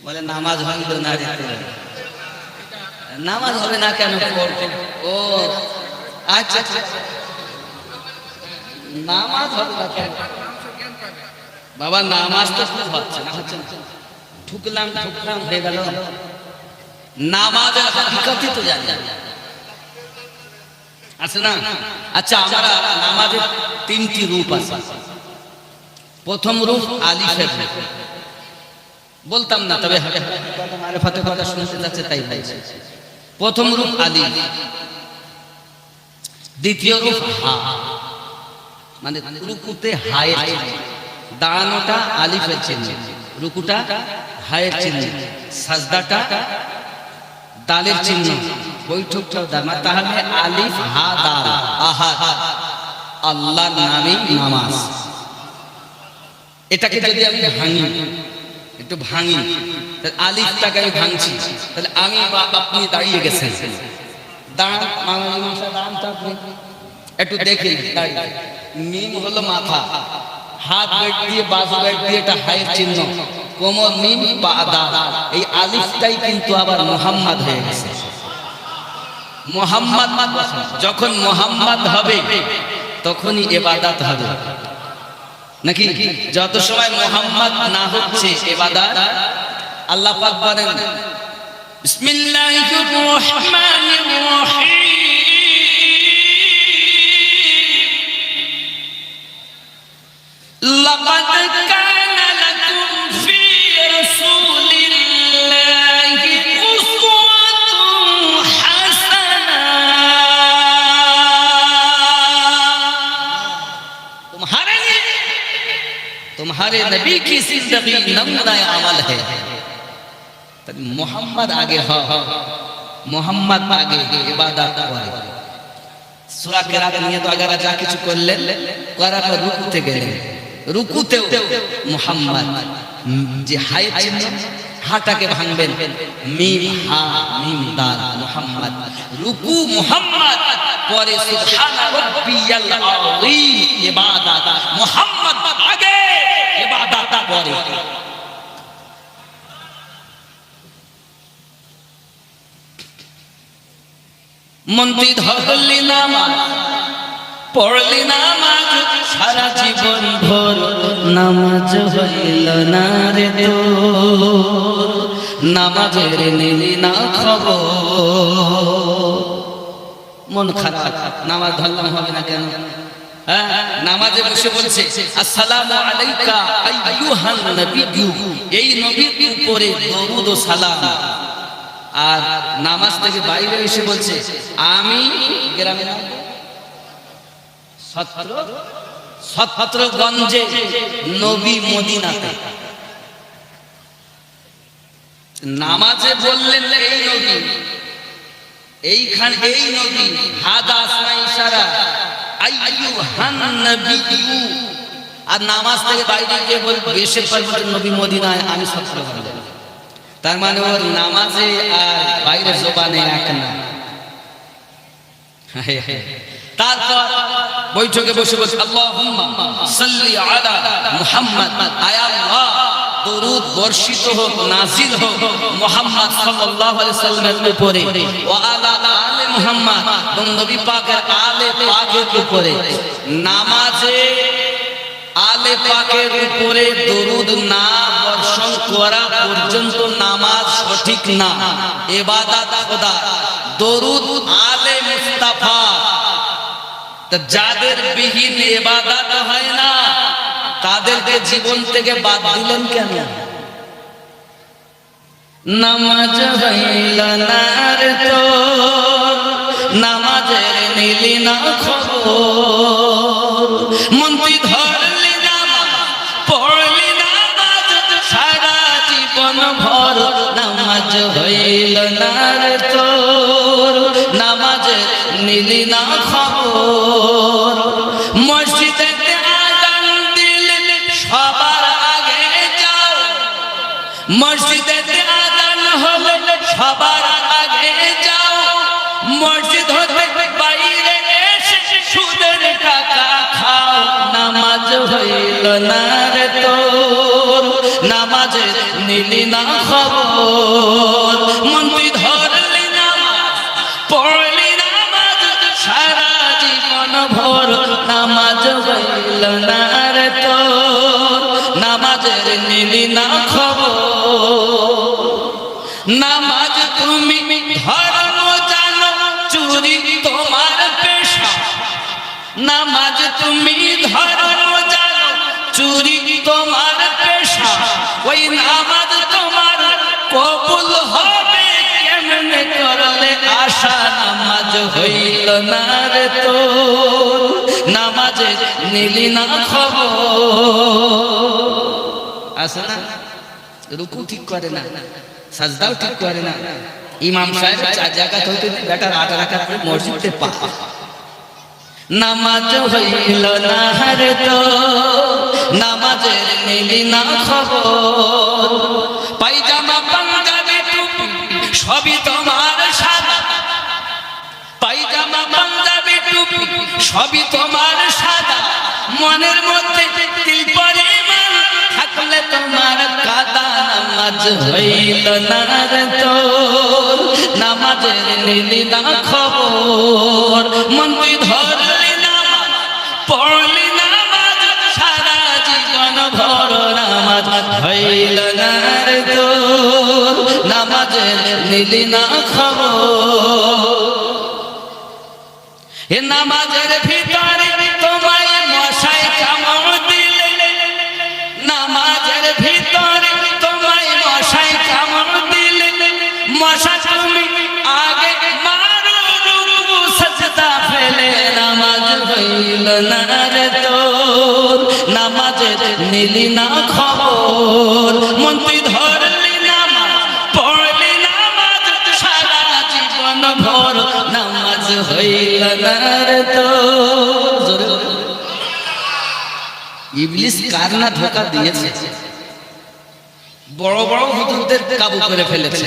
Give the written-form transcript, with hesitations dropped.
বলে নামাজ হইল না রে, নামাজ হবে না কেন? ও আচ্ছা, নামাজ হবে না কেন বাবা? নামাজ তো হচ্ছে না, হচ্ছে ঠুকলাম হয়ে গেল। নামাজের হাকিকতই তো জানি আছে না? আচ্ছা, আমরা নামাজের তিনটি রূপ আছে। প্রথম রূপ আলিফের, বলতাম না, তবে মারিফাতের কথা শুনতে যাচ্ছে তাই বলছি। প্রথম রূপ আলিফ, দ্বিতীয় রূপ হা, মানে রুকুতে হায়ের চিহ্ন, দাঁড়ানোটা আলিফের চিহ্ন, রুকুটা হায়ের চিহ্ন, সাজদাটা দালের চিহ্ন, বৈঠকটাও দাল। তাহলে আলিফ হা দাল, আহাদ, আল্লাহর নামেই নামাজ। এটাকে যদি আমি ভাঙি, একটু ভাঙি, আলিফটাকে আমি ভাঙছি, তাহলে আমি বা আপনি দাঁড়িয়ে গেছেন, দাঁড়ান, একটু দেখে মিম হলো মাথা, হাত বেট দিয়ে বাজু বেট দিয়ে এটা হায়ের চিহ্ন, কোমর মিম বা দা, এই আলিফটাই কিন্তু আবার মুহাম্মদ হয়ে গেছে। মুহাম্মদ যখন মুহাম্মদ হবে তখনই ইবাদত হবে, নাকি? যত সময় মুহাম্মদ না হচ্ছে ইবাদত। আল্লাহ পাক বলেন বিসমিল্লাহির রহমানির রহিম, লাকাদ কানা লাকুম ফি রাসূলিল্লাহি উসওয়াতুন হাসানাহ, तुम्हारे नबी की जिंदगी नमूना अमल है। मोहम्मद आगे हो, मोहम्मद आगे इबादत करे। सूरा किरात নিয়ে তো আগে যা কিছু করলেন, করার পর রুকুতে গেলেন, রুকুতেও মুহাম্মদ যে হায় চিহ্ন, হাটাকে ভাঙবেন, মিম হা মিম দাল, মুহাম্মদ, রুকু মুহাম্মদ, পরে সুবহান রাব্বিয়াল আযীম, ইবাদত মুহাম্মদ আগে, ইবাদত পরে। মন্ত্রী ধরলি নামাজ, পড়লি নামাজ, সারা জীবন ভোর নামাজ হইল না রে তোর, নামাজের নিলি না খবর। মন খারাপ, নামাজ ধরলাম হবে না কেন? নামাজে বসে বলছে আসসালামু আলাইকা আইয়ুহান নবিয়্যু, এই নবীর উপরে দরুদ ও সালাম। আর নামাজ থেকে বাইরে এসে বলছে আমি গ্রামে ছত্রগঞ্জে নবী মদিনাতে। নামাজে বললেন এই নবী, এইখান এই নবী, হাদা আসমা ইশারা আইয়ুহান নবিয়্যু। আর নামাজ থেকে বাইরে গিয়ে বলবে এসে পড়বে নবী মদিনায়, আমি ছত্রগঞ্জে। তার মানে ওর নামাজে আর বাইরে জবানে এক না। তারপর বৈঠকে বসে বসে আল্লাহুম্মা সাল্লি আলা মুহাম্মদ, আয় আল্লাহ দরুদ বর্ষিত হোক, নাজিল হোক মুহাম্মদ সাল্লাল্লাহু আলাইহি সাল্লামের উপরে, ওয়া আলা আলে মুহাম্মদ, নবী পাকের আলে পাকের উপরে। নামাজে আলে পাকের উপরে দরুদ না বর্ষণ করা পর্যন্ত নামাজ সঠিক না, ইবাদত খোদা। দরুদ আলে মুস্তাফা, যাদের বিহীন ইবাদত হয় না তাদেরকে জীবন থেকে বাদ দিলেন কেন? নামাজ হইল না রে তোর, নামাজের নিলি না খবর, মন্ত্রী ধরলি নামাজ, পড়লি নামাজ, সারা জীবন ভর নামাজ হইল না রে তোর, নামাজের নিলি না খবর। মসজিদে আযান দিলে সবার আগে যাও, মসজিদে আযান হলে সবার আগে যাও, মসজিদ হতে বাইরে এসে সুদের টাকা খাও, নামাজ হইল না রে তোর, নামাজের নিলি না খবর মন তুই ধরলি নামাজ পড়লি নামাজ সারা জীবন ভর নামাজ হইল না রে তোর নামাজের নিলি না খবর নামাজ তুমি ধর্ম জানো চুরি তোমার পেশা নামাজ তুমি ধর্ম জানো চুরি তোমার পেশা ওই নামাজ তোমার কবুল হবে কেমনে করলে আশা নামাজ হইল না রে তোর নামাজে নিলি না খবর আসে না রুকু ঠিক করে না সাজদাও ঠিক করে না ইমাম সাহেব 4 রাকাত হইতে বেটার 8 রাকাত পড়ে মসজিদে পা নামাজ হইল না রে তো নামাজের নিলি না খবর পায়জামা পাঞ্জাবি টুপি সবই তোমার সাদা পায়জামা পাঞ্জাবি টুপি সবই তোমার সাদা মনের মধ্যে তিল পরিমাণ থাকলে তোমার কাদা নামাজ হইল না রে তোর নামাজের নিলি না খবর মন তুই ধরলি নামাজ পড়লি নামাজ সারা জীবন ভর নামাজ হইল না রে তোর নামাজের নিলি না খবর এ নামাজের ভিতরে তোমায় মশায় কামড় দিলে নামাজের ভিতরে তোমায় মশায় কামড় দিলে মশা তুমি আগে মারো রুকু সাজদা ফেলে নামাজ হইল না রে তোর নামাজের নিলি না খবর মন তুই ধরলি নামাজ পড়লি নামাজ সারা জীবন ভর নামাজ হইল না রে তোর ইবলিস কার না ধোঁকা দিয়েছে বড় বড় হুজুরদের কাবু করে ফেলেছে